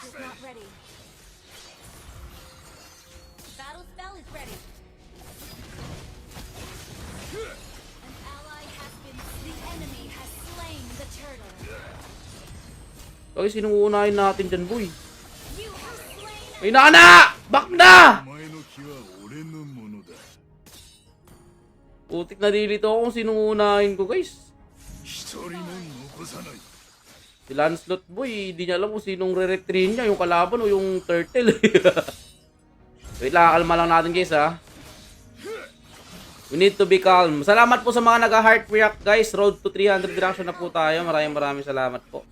is not ready. Battle spell is ready. An ally has been. The enemy has slain the turtle. Okay, sinong uunahin natin dyan, boy? You have slain. Ay, nana! Back na! お前の気は俺のものだ。 Putik, nalilito ako kung sinong uunahin ko, guys. 一人も残さない。 Si Lancelot, boy, hindi niya alam kung sinong re-retrain niya, yung kalaban o yung turtle. Wait lang, kalma lang natin, guys, ha. We need to be calm. Salamat po sa mga nag-heart react, guys. Road to 300 reaction na po tayo. Maraming salamat po.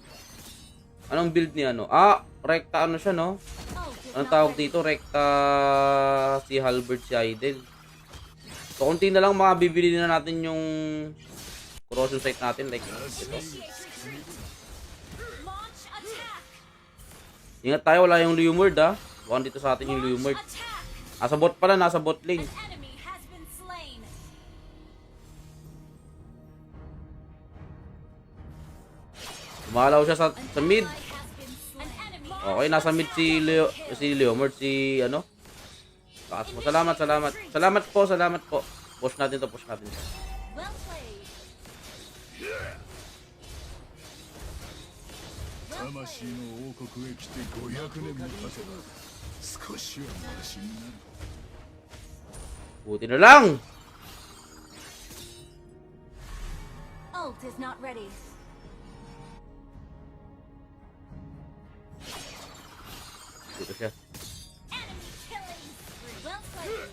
Anong build niya, no? Ah, rekta ano siya, no? Anong tawag dito? Rekta si Halberd, si Idol. So, konti na lang makabibili na natin yung corrosion site natin. Like, ito. Ingat tayo, wala yung Lumord, ha? Baka dito sa atin yung Lumord. Nasa bot pala, nasa bot lane. Umalaw siya sa mid. Okay, nasa mid si Lumord, si ano? Taas mo. Salamat. Salamat po. Push natin to. 魂の王国へ来て500年も経てば少しはマシになる。 Buti na lang. Ult is not ready. Dito siya. Enemy killing. Well played.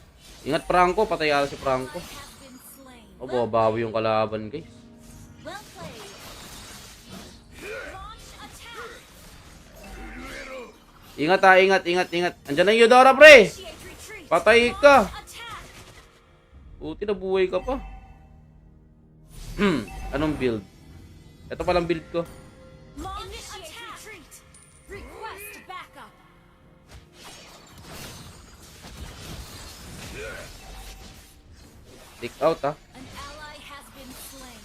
Ingat Franco, patay ata si Franco. Has been slain. O, babawi yung kalaban, guys. Well played. Launch attack. Ingat ha, ingat. Andiyan na yung Eudora, pre. Initiate retreat. Patay ka. Attack. Buti na buhay ka pa. Anong build? Ito palang build ko. Initiate retreat. Request backup. Take out, ha. An ally has been slain.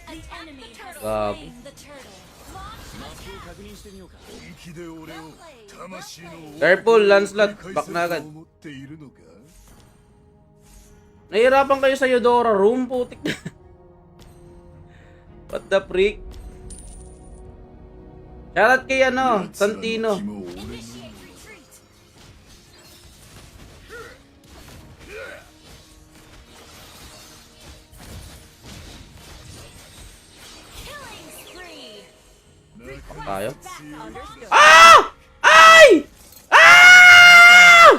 An enemy has Gago. slain the turtle. Launch attack. 本気で俺を魂の王国 Careful, Lancelot. へ繰り Back 返せ na ると agad. 思っているのか。 Nahihirapan kayo sa Eudora room, putik na. What the freak? Shoutout kay ano, Santino. 奴らの気も俺の Initiate retreat. Killing spree. Tayo. Understood. Ah! Ay! Ah!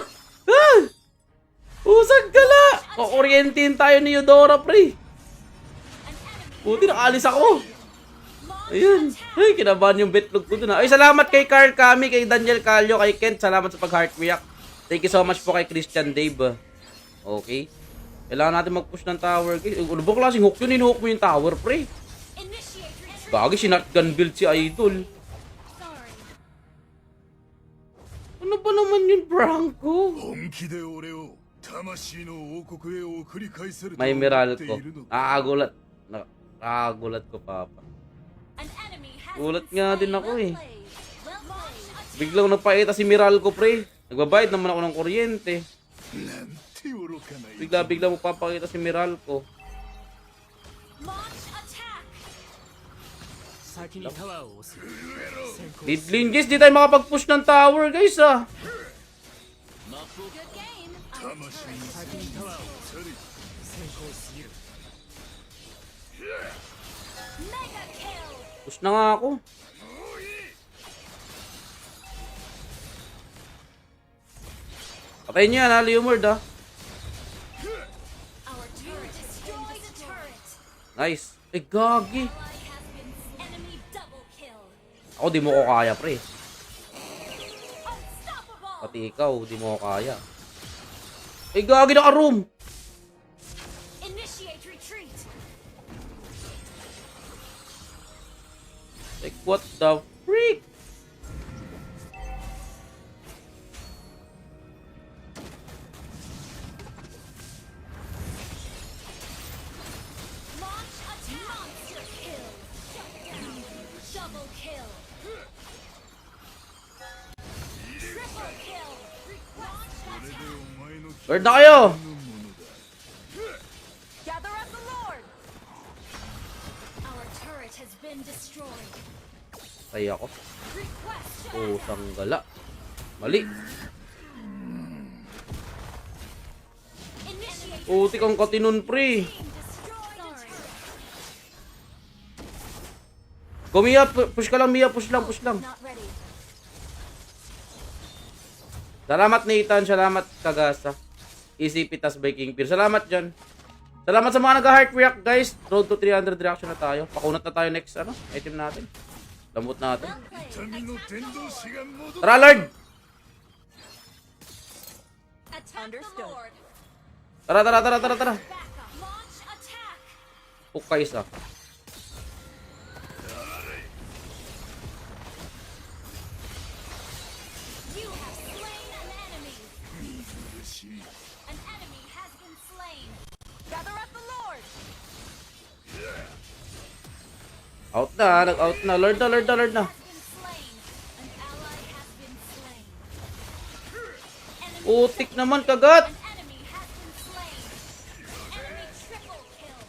Ah! Usag gala! Kukuryentin tayo ni Eudora, pre. An enemy. Puti, nakalis ako. Launch Ayun. attack. Ay, kinabahan yung betlog ko dun. Ay, salamat kay Carl Kami, kay Daniel Calio, kay Kent. Salamat sa pag-heart react. Thank you so much po kay Christian Dave. Okay. Kailangan natin mag-push ng tower. Ano ba klaseng hook yun? Hinuhook mo yung tower, pre. Initiate retreat. Bagay, sinatgun build si Idol. Sorry. Ano ba naman yun, Franco? 本気で俺を魂の王国へ送り返せると May 思 Meral ってい ko. るのか。 Nakakagulat. Nakakagulat ko, Papa. An enemy has Gulat been nga slain. din ako Well eh. played. Well played. Biglang nagpakita si Meralco, pre. Nagbabayad naman ako ng kuryente. なんて愚かな。 Bigla magpapakita si Meralco. Launch attack. 先にタワーを押す。先行 Mid lane, guys. Di tayo makapag-push ng tower, guys, ah. Good game. 魂の先にタワーをチャリ先行すぎる。 Mega kill. Push na nga ako. Patayin niya, ha, Lumord, ha. Our turret destroyed the turret. Nice. Eh, gagi. Ally has been enemy double kill. Ako, di mo ko kaya, pre. Unstoppable. Pati ikaw, di mo ko kaya. Eh, gagi, naka-room. Initiate retreat. Like, what the freak? Launch attack. Monster kill. Shut down. Double kill. Lord na kayo! Gather up the Lord. Our turret has been destroyed. Ay ako. Request to Oh, echo. sanggala. Mali. Initiate. Putik ang katinun, pre. Team destroyed a turret. Go, Mia. Push ka lang, Mia. Push lang, push lang. Not ready. Salamat, Nathan. Salamat, Kagasa. Easy Pitas by King Peer. Salamat dyan. Salamat sa mga nag-heart react, guys. Road to 300 reaction na tayo. Pakunat na tayo next, item natin. Lambot natin. Well played. 民の天道師が戻った Tara, Lord! Attack the Lord. Tara. Back up. Launch attack. Pukay isa. You have slain an enemy. 苦しい An enemy has been slain. Gather up the Lord. Out na. Nag-out na. Lord na. Has been slain. An ally has been slain. Enemy Putik naman, kagat. An enemy has been slain. Enemy triple kill.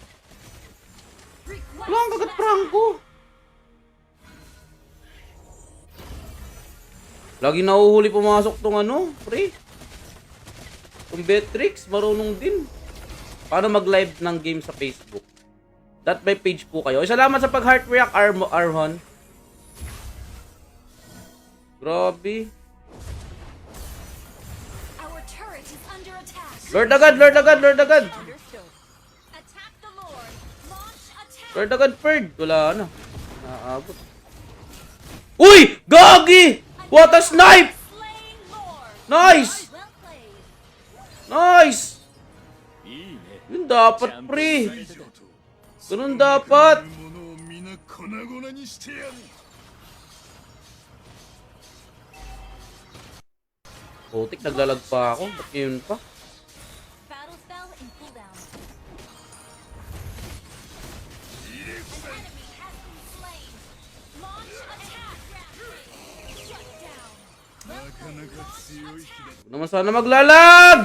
Request Wala ang kagat, back. Franco. Lagi nahuhuli pumasok tong pre. Kung Beatrix, marunong din. Paano mag-live ng game sa Facebook? That by page po kayo. Salamat sa pag-heart react, Arhon. Grabe. Our turret is under attack. Lord agad. Understood. Attack the Lord. Launch attack. Lord agad, Ferd. Wala na. Naabot. Uy! Gagi! What a snipe! Slain Lord. Nice! Well played. Nice! いいね Yun dapat, pre. 以上と Ganun dapat. ものを皆粉々にしてやる Putik, naglalag pa ako. Ba't yun pa? Battle spell in cooldown. An enemy has been slain. Launch attack. Shut down. なかなか強い日だ Huwag naman sana maglalag!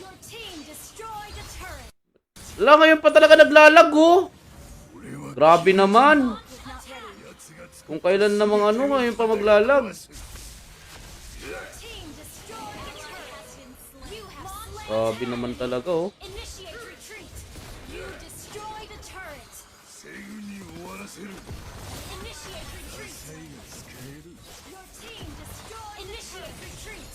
Your team destroyed a turret. Wala, ngayon pa talaga naglalag, oh. 俺は Grabe naman. Launch is not ready. 奴が作 Kung kailan namang ngayon pa maglalag. Your team destroyed a turret. Has been slain. You have slain. Grabe naman talaga, oh. Initiate retreat. You destroyed a turret. すぐに終わらせる Initiate retreat. 手が使える Your team destroyed. Initiate retreat.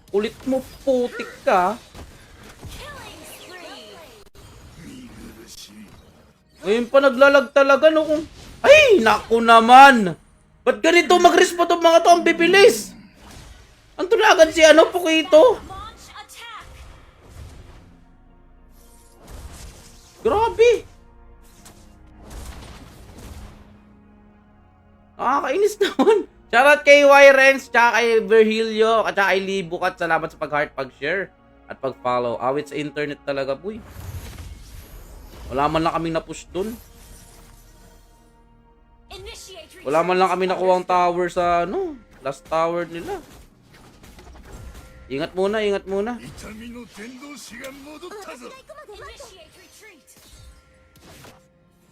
Kulit mo, putik ka. Killing spree. 見苦しい Ngayon pa naglalag talaga, no? Ay, naku naman. Ba't ganito mag-respawn tong mga to? Ang bibilis. Ang tunagan si Pukito. Launch attack. Grabe. Nakakainis naman. Shoutout kay Yrens, tsaka kay Virgilio, at tsaka kay Libukat. Salamat sa pag-heart, pag-share, at pag-follow. Awit sa internet talaga, boy. Wala man lang kaming na-push dun. Initiate retreat. Wala man lang kami nakuha ang tower sa, last tower nila. Ingat muna, ingat muna. 痛みの天道師が戻ったぞ Initiate retreat.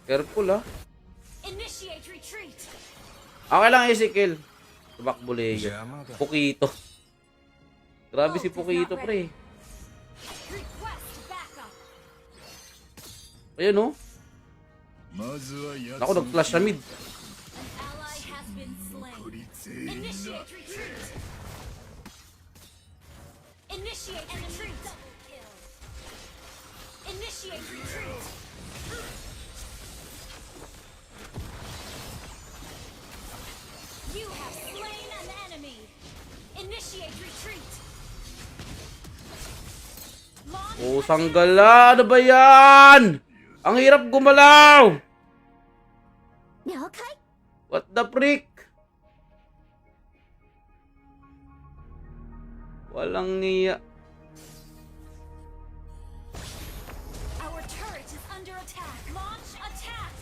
Careful, ha. Initiate retreat. Okay lang, Ezekiel. Tumakbo Leia. Pukito. Grabe si Pukito, pre. Request backup. Ayan, oh. まずは奴 Ako, nag-flash sa mid. An ally has been 残 slain. り全員だ Initiate retreat. Initiate retreat. Double kill. Initiate retreat. You have slain an enemy. Initiate retreat. Launch Oh, sanggala. Ano ba yan? Ang hirap gumalaw. What the freak? Walang niya. Our turret is under attack. Launch attack.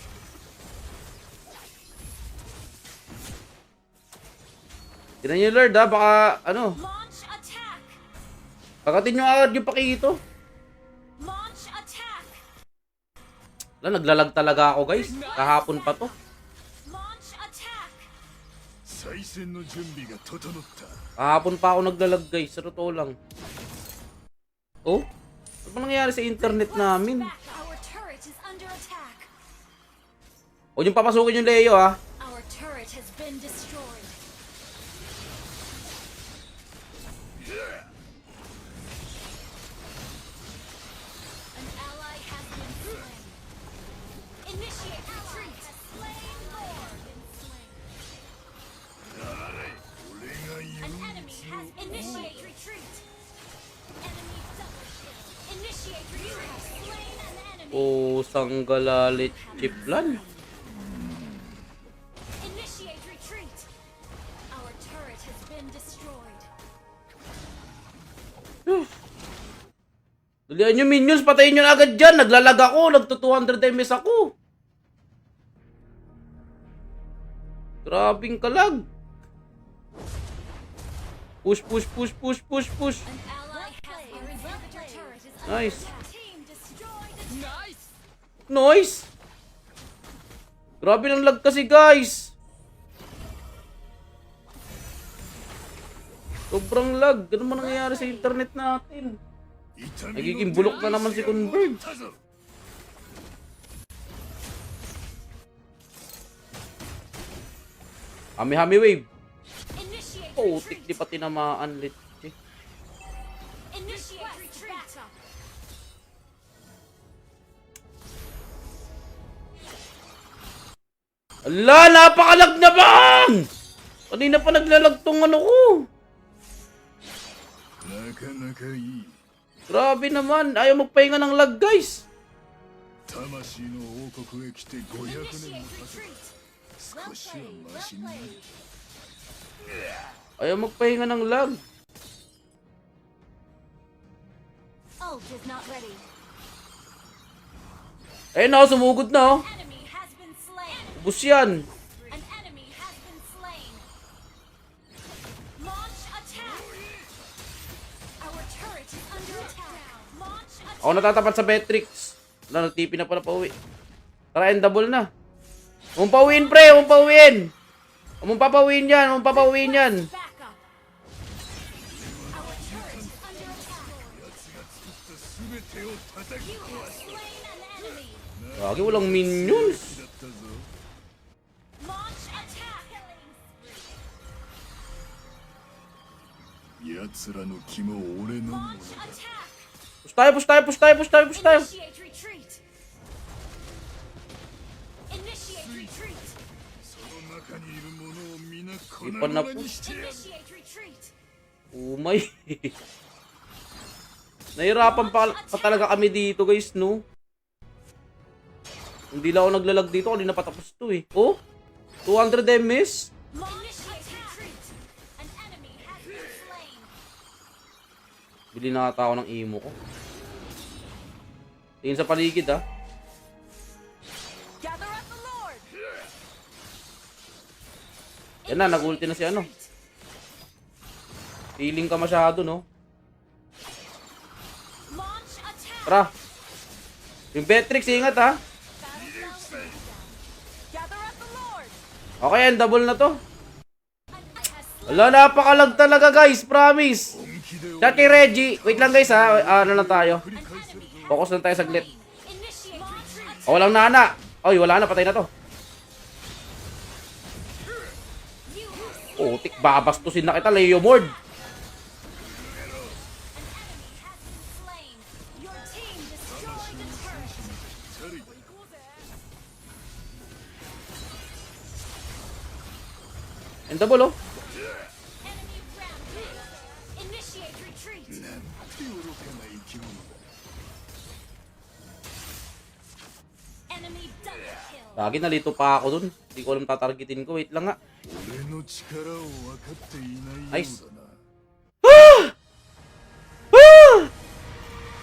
Tinan nyo, Lord, ha? Baka, ano, Launch attack. kagatin nyo agad yung pakito. Launch attack. Wala, naglalag talaga ako, guys. Kahapon pa to. Launch attack. 再戦の準備が整った。 Kahapon pa ako naglalag, guys. Sa totoo lang. Oh? Ano ba nangyayari sa internet namin? Back. Our turret is under attack. Huwag yung papasukin yung Leo, ha? Our turret has been destroyed. An ally has been slain. Initiate retreat. Has slain Lord. An enemy has initiate retreat. Enemy double kill. Initiate retreat. You have slain an enemy. Oh, sanggalalit chiplan. Initiate retreat. Our turret has been destroyed. Dalihan nyo, minions. Patayin nyo na agad dyan. Naglalag ako. Nagto 200 MS ako. Grabing kalag. Push, push, push, push, push, push. An ally has been revealed. Your turret is under Nice. attack. Team destroyed. Nice! Noise! Grabe ng lag kasi, guys. Sobrang lag. Ganun man nangyayari sa internet natin. Nagiging bulok na naman si Converge. Hami-hami wave. Initiate Oh, retreat. tik di pa tinamaan. Leche. Initiate retreat. Ala, napakalag na bang! Kanina pa naglalag tong ano ko. なかなかいい。 Grabe naman. Ayaw magpahinga ng lag, guys. 魂の王国へ来て500年 Initiate も経て retreat. ば少しはマシになる。 Ayaw magpahinga ng lag. Ult is not ready. Ayun na, sumugod na, oh. Enemy has been slain. Ubus yan. An enemy has been slain. Launch attack. Our turret is under attack. Launch attack. Ako natatapat sa Beatrix. Wala, nagtipi na pala pauwi. Tara, endable na. Huwag pauwiin, pre. Huwag pauwiin. Huwag papauwiin yan. Huwag papauwiin yan. Back up. Our turret is under attack. 全てを叩き You have slain an enemy. Lagi walang minions. だったぞ。 Launch attack. 奴らの気も俺のもの Launch だ。 attack. Push tayo, push tayo, push tayo, push tayo, push tayo. Initiate retreat. Initiate retreat. その中にいる者を皆粉 Ipan na 々 po. にしてやる。 Initiate retreat. Umay. Nahirapan pa talaga kami dito, guys, no? Hindi lang ako naglalag dito. Kanina patapos to, eh. Oh? 200 MS? Launch retreat. An enemy has been slain. Bili na ata ako ng imo ko. Tingin sa paligid, ha? Gather up the Lord. Yan na, nag-ulti na si ano. Feeling ka masyado, no? Launch attack. Tara. Yung Beatrix, ingat, ha? Gather up the Lord. Okay, yan. Double na to. An ally has slain. Wala, napakalag talaga, guys. Promise. 本気で Chat kay Reggie. Wait lang, guys, ha? Ano lang tayo?繰り返せるぞ。 Focus lang tayo saglit. Initiate retreat. Oh, walang nana. Oy, wala na. Patay na to. You have Oh, tik. Babastusin na kita, Leo Mord. has been slain. Your team destroyed the turret. チャリだ。 And double, oh. Enemy rampage. Initiate retreat. なんて愚かな生き物だ。 Enemy double kill. Lagi nalito pa ako dun. Hindi ko alam tatargetin ko. Wait lang nga. 俺の力を分かっていないよ Nice. うだな。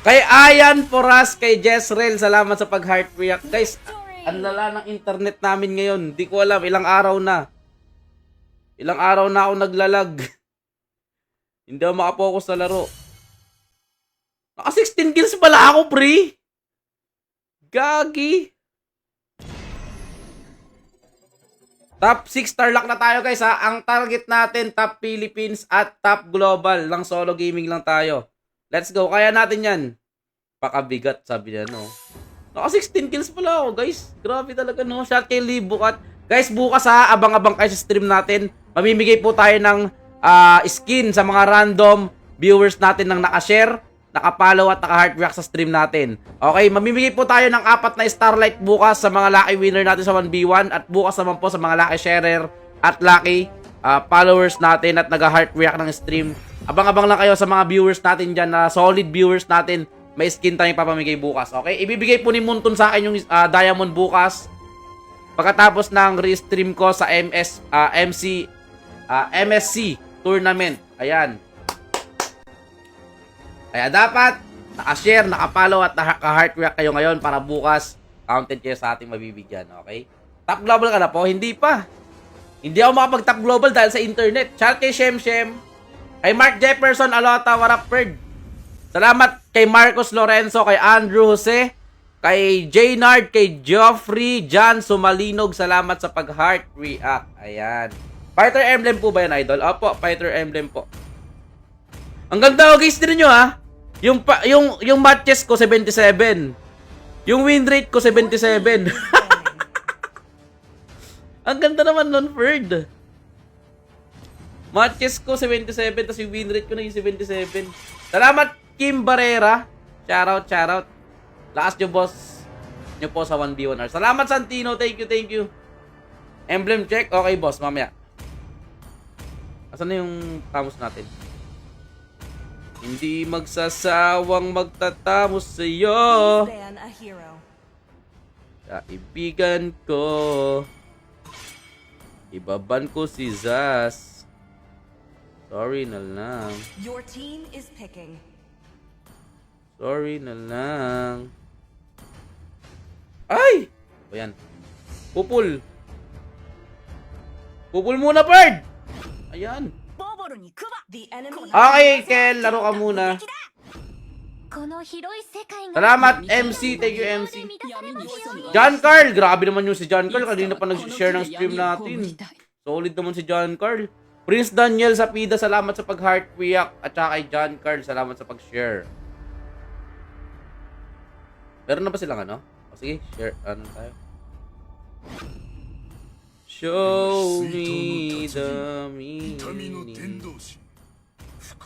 Kay Ayan Poras, kay Jezreel, salamat sa pag-heart react. Guys, ang lala ng internet namin ngayon. Hindi ko alam, ilang araw na. Ilang araw na ako naglalag. Hindi ako makapokus sa laro. Naka 16 kills pala ako, pre. Gagi. Top 6 star lock na tayo guys ha. Ang target natin top Philippines at top global. Lang solo gaming lang tayo. Let's go. Kaya natin yan. Pakabigat sabi niya no. Naka 16 kills pala ako guys. Grabe talaga no. Shout kay Libukat. Guys bukas ha. Abang-abang kayo sa stream natin. Mamimigay po tayo ng skin sa mga random viewers natin ng nakashare, nakapollow at naka-heart react sa stream natin. Okay, mamimigay po tayo ng 4 na starlight bukas sa mga lucky winner natin sa 1v1 at bukas naman po sa mga lucky sharer at lucky followers natin at nag-heart react ng stream. Abang-abang lang kayo sa mga viewers natin dyan na solid viewers natin. May skin tayong papamigay bukas. Okay, ibibigay po ni Munton sa akin yung diamond bukas pagkatapos ng restream ko sa MSC tournament. Ayan. Kaya dapat naka-share, naka-follow at naka-heart react kayo ngayon para bukas counted kayo sa ating mabibigyan. Okay? Top global ka na po? Hindi pa. Hindi ako makapag-top global dahil sa internet. Shout kay Shem. Kay Mark Jefferson Alota, what up, Ferd? Salamat kay Marcos Lorenzo, kay Andrew Jose, kay Jaynard, kay Geoffrey, John Sumalinog. Salamat sa pag-heart react. Ayan. Fighter Emblem po ba yan, idol? Opo, Fighter Emblem po. Ang ganda guys din nyo ha. Yung matches ko 77. Yung win rate ko 77. Ang ganda naman nun, Ferd. Matches ko 77 tapos yung win rate ko na yung 77. Salamat Kim Barrera. Shoutout. Lakas nyo boss nyo po sa 1v1R. Salamat Santino. Thank you. Emblem check. Okay boss, mamaya. Asan na yung tamos natin? Hindi magsasawang magtatamos sa'yo. Kaibigan ko. Ibaban ko si Zaz. Sorry na lang. Your team is picking. Sorry na lang. Ay! O yan. Pupul. Pupul muna, Bird! Ayan. The enemy Okay, Kel. Laro ka muna. Salamat, MC. Thank you, MC. John Carl. Grabe naman yung si John Carl. Kanina pa nag-share ng stream natin. Solid naman si John Carl. Prince Daniel Sapida. Salamat sa pag-heart react. At saka kay John Carl. Salamat sa pag-share. Meron na ba silang ano? O sige, share. Ano tayo? Show me the meaning.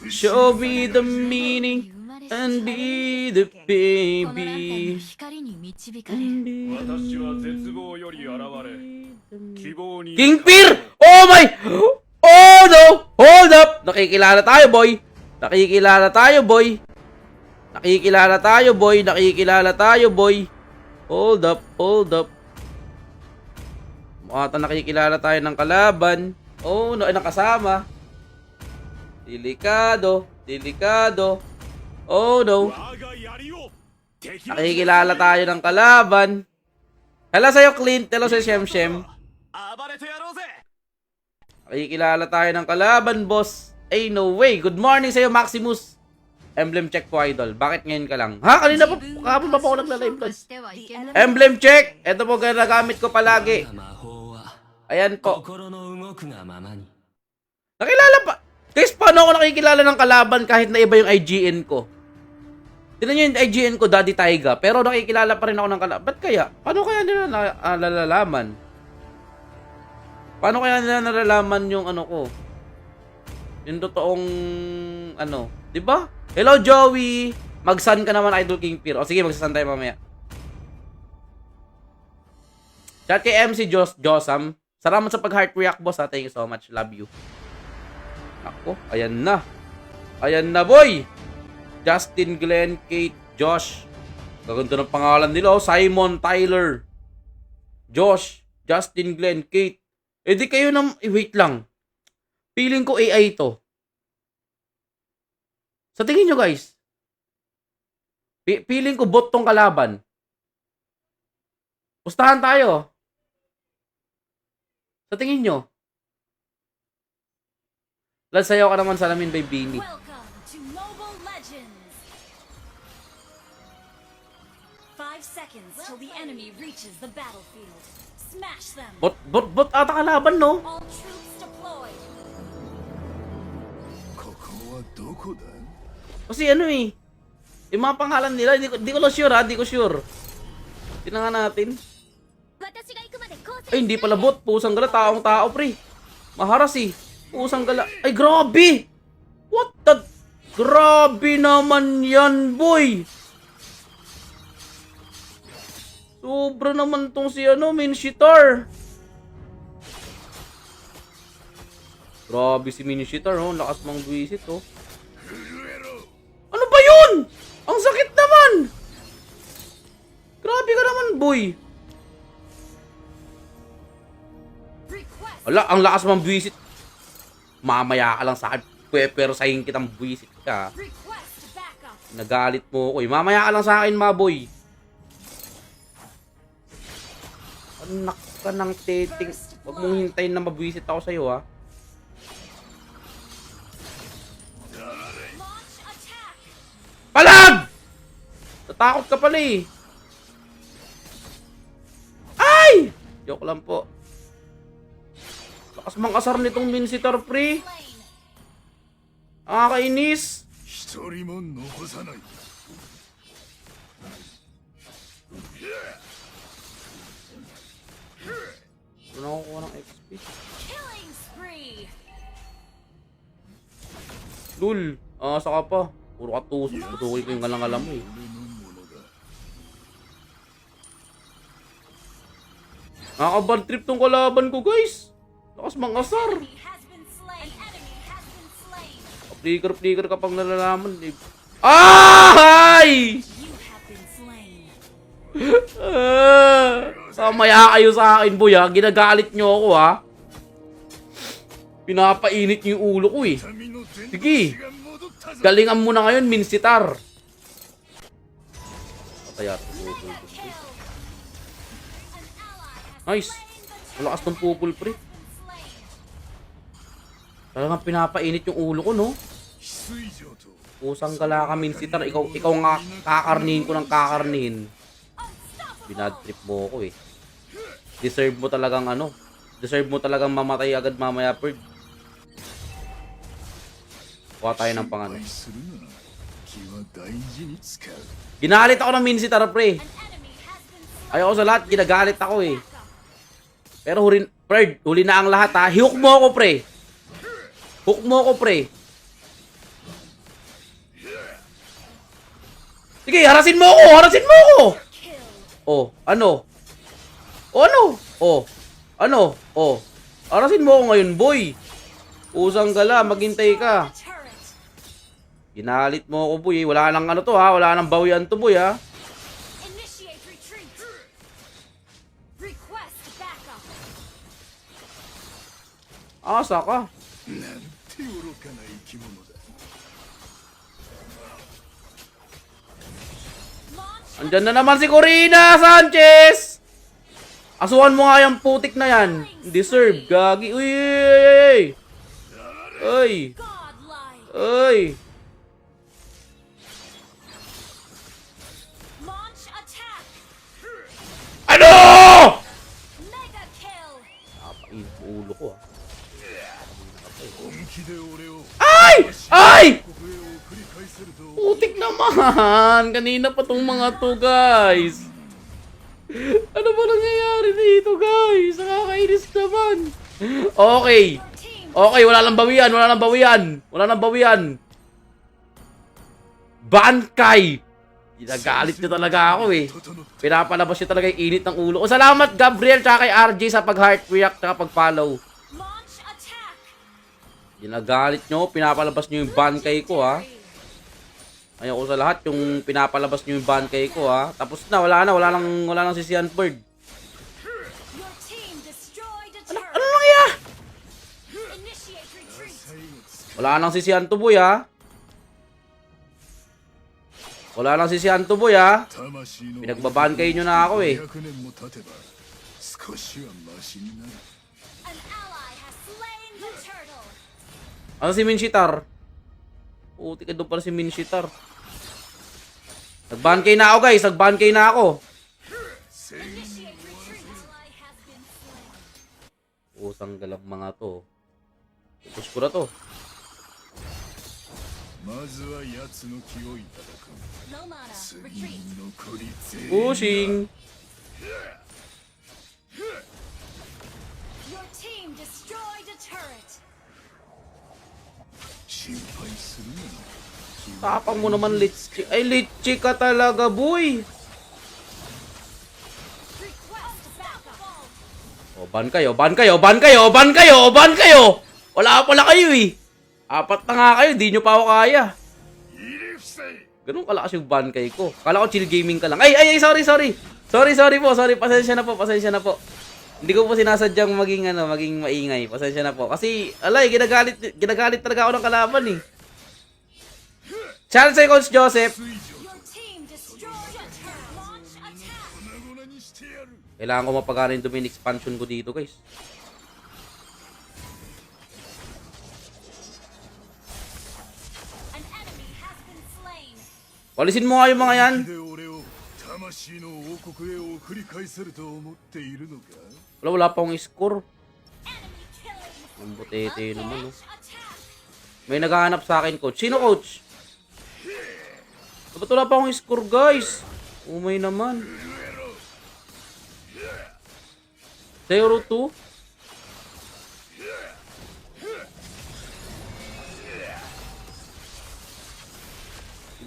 Show me the meaning and be the baby. 私は絶望より現れ希望に King Fear! Oh my! Oh no! Hold up! Nakikilala tayo, boy. Nakikilala tayo, boy. Hold up. Mukha nakikilala tayo ng kalaban. Oh no, ay nakasama. Delikado. Oh no. Nakikilala tayo ng kalaban. Hello sa'yo, Clint. Hello sa'yo, Shem. Nakikilala tayo ng kalaban, boss. Ay, no way. Good morning sa'yo, Maximus. Emblem check po, idol. Bakit ngayon ka lang? Ha? Kanina pa, kahapon pa ako nagla-live doon. Emblem check. Ito po ginagamit ko palagi. Ayan po. Nakilala pa. Guys, paano ako nakikilala ng kalaban kahit na iba yung IGN ko? Tignan nyo yung IGN ko, Daddy Taiga. Pero nakikilala pa rin ako ng kalaban. Ba't kaya? Paano kaya nila nalalaman? Paano kaya nila nalalaman yung ano ko? Yung totoong ano. Diba? Hello, Joey! Mag-sun ka naman, Idol King Fear. O sige, magsasun tayo mamaya. Chat kay MC Josam. Salamat sa pag-heart react, boss. Ha? Thank you so much. Love you. Ako, ayan na. Ayan na, boy! Justin, Glenn, Kate, Josh. Gaganda ng pangalan nila. Oh. Simon, Tyler, Josh, Justin, Glenn, Kate. Eh di kayo na... wait lang. Feeling ko AI to. Sa tingin nyo, guys. Feeling ko bot tong kalaban. Pustahan tayo. Sa tingin nyo. Lal, sayaw ka naman salamin by Beanie. Welcome to Mobile Legends. 5 seconds till the enemy reaches the battlefield. Smash them. Bot ata kalaban, no? All troops deployed. ここはどこだ Kasi ano eh. Yung mga pangalan nila, di ko lang sure ha, di ko sure. Tingnan nga natin. Ay, hindi pala bot. Pusang gala, taong tao, pre. Maharas eh. Pusang gala. Ay, grabe! What the... Grabe naman yan, boy! Sobra naman tong si ano, Minshitar. Grabe si Minshitar, oh. Lakas mang buwisit, oh. Ano ba yun? Ang sakit naman! Grabe ka naman, boy. Request Wala, ang lakas mang buwisit. Mamaya ka lang sa akin. Pero sahin kitang buwisit ka. request backup. Nagalit mo ako eh. Mamaya ka lang sa akin, maboy. Anak ka ng teting. Huwag mong hintayin na mabuwisit ako sa'yo, ha. Launch attack. Palag! Natakot ka pala eh. Ay! Joke lang po. Lakas mang asar nitong Minshitar, pre. Slain. Nakakainis. 一人も残さない Ano nakukuha ng XP? Killing spree. Lul. Saka pa. Puro katusok. Tutukoy ko yung galang-galang mo eh. 俺のものだ Nakaka-bad trip tong kalaban ko, guys. Lakas mang asar. Enemy has been slain. An enemy has been slain. Flicker kapag nalalaman. Eh. Ay! You have been slain. Samaya kayo sa akin, boy, ha. Ginagalit nyo ako, ha. Pinapainit nyo yung ulo ko, eh. 民の伝道 Sige. 師が戻ったぞ Galingan mo na ngayon, Minshitar. Patay ata. Mega kill. An ally has Nice. slain the Malakas tong pupul, pre. slain. Talagang pinapainit yung ulo ko, no? 翡翠城と Pusang gala ka, Minshitar. Ikaw nga kakarnihin ko ng kakarnihin. Binad trip mo ako, eh. Deserve mo talagang ano. Deserve mo talagang mamatay agad mamaya, Perd. Kuha tayo ng pangano. 失敗するな気は大事に使う Ginalit ako ng Minshitar, pre. An enemy has been slain. Ayoko sa lahat, ginagalit ako eh. Pero huli na ang lahat ha. Hook mo ako, pre. Hook mo ako, pre. Sige, harasin mo ako! Harasin mo ako! Kill. Oh, ano? Oh, ano? Oh, ano? Oh, harasin mo ako ngayon, boy. Usang gala, maghintay ka. The turret. Ginalit mo ako, boy. Wala nang ano to ha. Wala nang bawian to, boy ha. Initiate retreat. Request backup. Asa ka. なんて愚かな生き物だ Launch Andyan na naman si Corina Sanchez! Asuhan mo nga yung putik na yan. Deserve, gagi. Uy, uy, uy, godlike. uy. Launch attack. Ano? Mega kill. Napain sa ulo ko ah. 本気で俺を Ay! Ay! ここへ送り返せると Putik naman. Kanina pa tong mga to, guys. Ano ba nangyayari dito, guys? Nakakainis naman. Okay. Team Okay, wala nang bawian, wala nang bawian. Wala nang bawian. Bankay! Ginagalit nyo talaga ako eh. 整った Pinapalabas nyo talaga yung init ng ulo ko. Salamat, Gabriel, tsaka kay RJ sa pag-heart react tsaka pag-follow. launch attack. Ginagalit nyo, pinapalabas nyo yung bankay ko ha. Ayoko sa lahat yung pinapalabas nyo yung bankay ko ha. Tapos na, wala nang sisihan bird. Your team destroyed a Ano turret. nangyayari? Initiate retreat. 最後つ Wala nang sisihan to, boy ha. Wala nang sisihan to, boy ha. 魂の Pinagbabankay nyo na ako eh. 500年も経てば少しはマシになる An ally has slain the turtle. Ano si Minshitar? Puti ka doon pala si Minshitar. Nag-ban kayo na ako guys. Nag-ban kayo na ako. Initiate retreat. Ally has been slain. Usang galang mga to. Push ko na to. まずは奴の気をいただく No mana. 次 Retreat. 残り全員 Pushing. Your team destroyed a turret. 心配するな Tapang mo naman, Litchi. Ay, Litchi ka talaga, boy. Request backup. O, ban kayo, ban kayo, ban kayo, ban kayo, ban kayo. Wala pala kayo eh. 4 na nga kayo, di nyo pa ako kaya. 入れ伏せ Ganun kalakas yung ban kay ko. Kala ko chill gaming ka lang. Ay, sorry. Sorry po. Sorry, pasensya na po. Hindi ko po sinasadyang maging maingay. Pasensya na po. Kasi, alay, ginagalit talaga ako ng kalaban eh. Challenge sa'yo, Coach Joseph. Your team destroyed a turret. Launch attack. 粉々にしてやる Kailangan ko mapagana yung domain expansion ko dito, guys. An enemy has been slain. Walisin mo nga yung mga yan. で俺を魂の王国へ送り返せると思っているのか Wala pa akong score. Enemy killing. Ang butete naman, no. Attack. May naghahanap sa akin, Coach. Sino, Coach? Ba't wala pa akong score, guys? Umay naman. 0-2.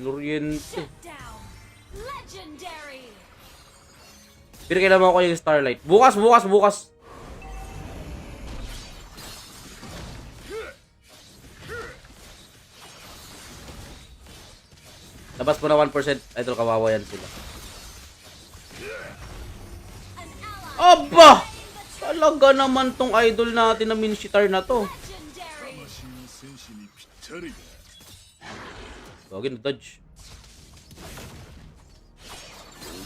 Loriente. Shut down. Legendary. Pero kailangan ko yung Starlight. Bukas. Labas mo na 1%. Idol, kawawa yan sila. An ally. Aba! Talaga naman tong idol natin na Minshitar na to. Legendary. 魂の戦士にぴったりだ Gagawin na dodge.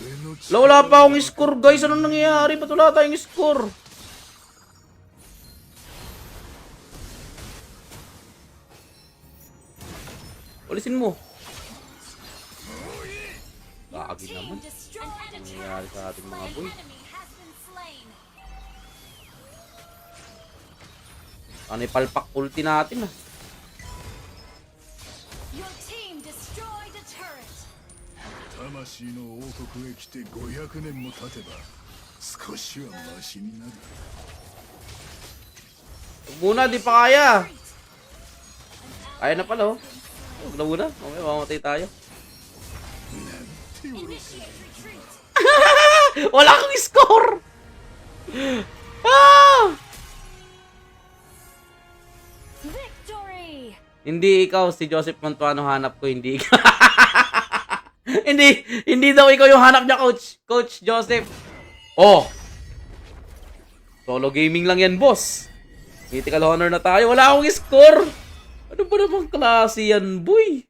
俺の Wala pa akong score, guys. Anong nangyayari? Ba't wala tayong score? Walisin mo. Gagi naman. Team destroyed a Nangyayari turret. sa ating mga An boy. enemy has been slain. Ano yung palpak ulti natin ah. Your team destroyed a turret. 魂の王国へ来て500年も経てば少しはマシになる Huwag muna, di pa kaya. Kaya na pala oh. Huwag na muna. Mamaya mamatay tayo. Initiate retreat. Wala kang score! Ah! Victory. Hindi ikaw, si Joseph Mantuano hanap ko, hindi ikaw. hindi daw ikaw yung hanap niya, Coach. Coach Joseph. Oh! Solo gaming lang yan, boss. Mythical Honor na tayo. Wala akong score! Ano ba namang klase yan, boy?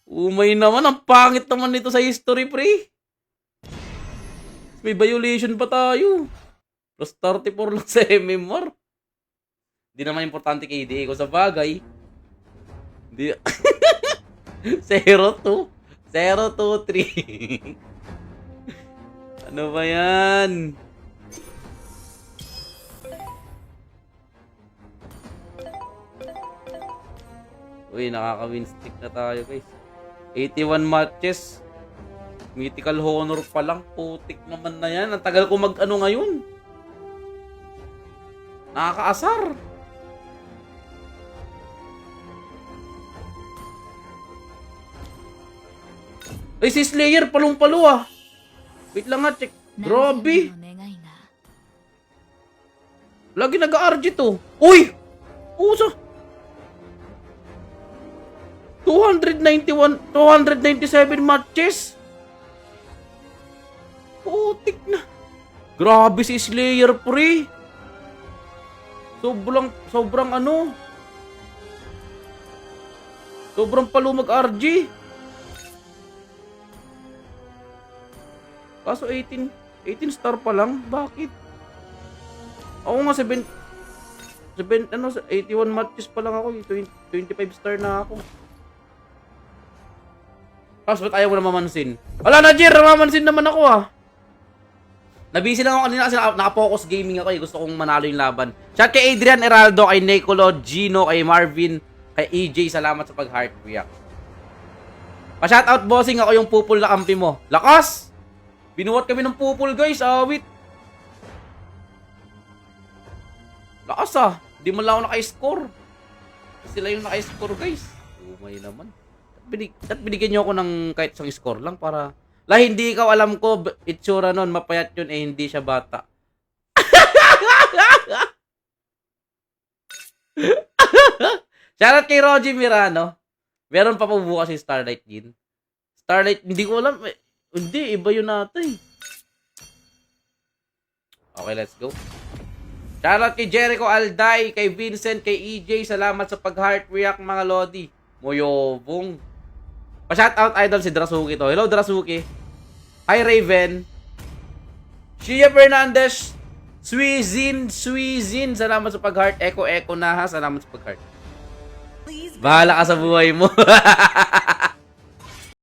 Umay naman, ang pangit naman nito sa history, pre. May violation pa tayo. Plus 34 lang sa MMR. Di naman importante KDA ko sa bagay. Di 0-2. 0-2-3. Ano ba yan? Uy, nakaka-win streak na tayo, guys. 81 matches. Mythical Honor pa lang. Putik naman na yan. Ang tagal ko mag-ano ngayon. Nakakaasar. Ay, si Slayer, palong-palo ah. Wait lang nga, check. Grabe. Lagi nag-RG to. Uy! Pusa! 297 matches. Putik na. Grabe si Slayer, pre. Sobrang ano. Sobrang palo mag-RG. Kaso 18 star pa lang. Bakit? Ako nga 81 matches pa lang ako. 25 star na ako. Tapos ba't ayaw mo na mamansin? Wala na, Jer! Mamansin naman ako ah. Nabisi lang ako kanina kasi naka-focus gaming ako eh. Gusto kong manalo yung laban. Shout kay Adrian Heraldo, kay Nicolo, Gino, kay Marvin, kay EJ. Salamat sa pag-heart react. Pa-shoutout bossing, ako yung pupul na kampi mo. Lakas! Binuwat kami ng pupul guys, awit. Lakas ah. Di mo lang ako naka-score. Sila yung naka-score guys. Umay naman. At binigyan nyo ako ng kahit isang score lang para... hindi ikaw alam ko, itsura nun, mapayat yun, eh hindi siya bata. Shoutout kay Roger Mirano. Meron pa po bukas si Starlight Jin. Starlight, hindi ko alam. Hindi, iba yun natin. Okay, let's go. Shoutout kay Jericho Alday, kay Vincent, kay EJ. Salamat sa pag-heart react mga Lodi. Moyobong. Pa-shoutout idol si Drasuki to. Hello Drasuki. Hi Raven. Shia Fernandez. Suizin. Salamat sa pag-heart. Echo na ha. Salamat sa pag-heart. Please Bahala ka sa buhay mo.